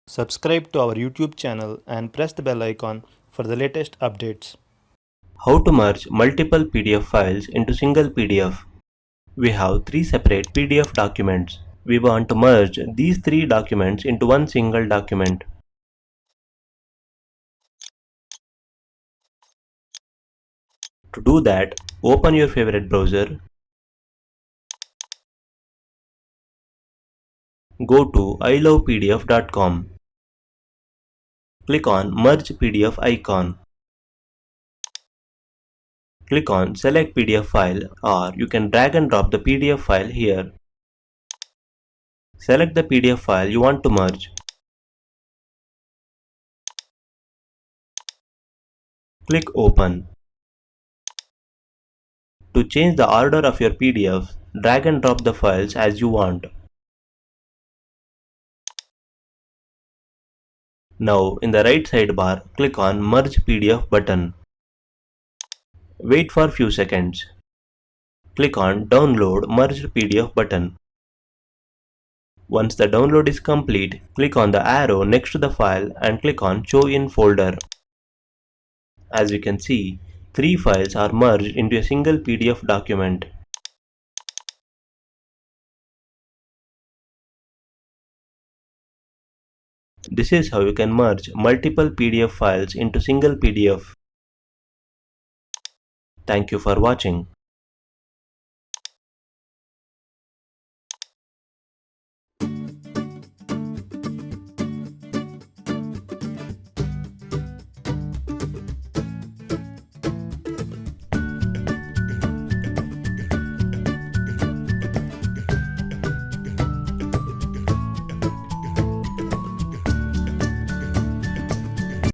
Subscribe to our YouTube channel and press the bell icon for the latest updates. How to merge multiple PDF files into single PDF. We have three separate PDF documents. We want to merge these three documents into one single document. To do that, open your favorite browser, go to ilovepdf.com. Click on Merge PDF icon. Click on Select PDF file, or you can drag and drop the PDF file here. Select the PDF file you want to merge. Click Open. To change the order of your PDF, drag and drop the files as you want. Now in the right sidebar, click on Merge PDF button. Wait for few seconds. Click on Download Merged PDF button. Once the download is complete, click on the arrow next to the file and click on Show in Folder. As you can see, three files are merged into a single PDF document. This is how you can merge multiple PDF files into single PDF. Thank you for watching.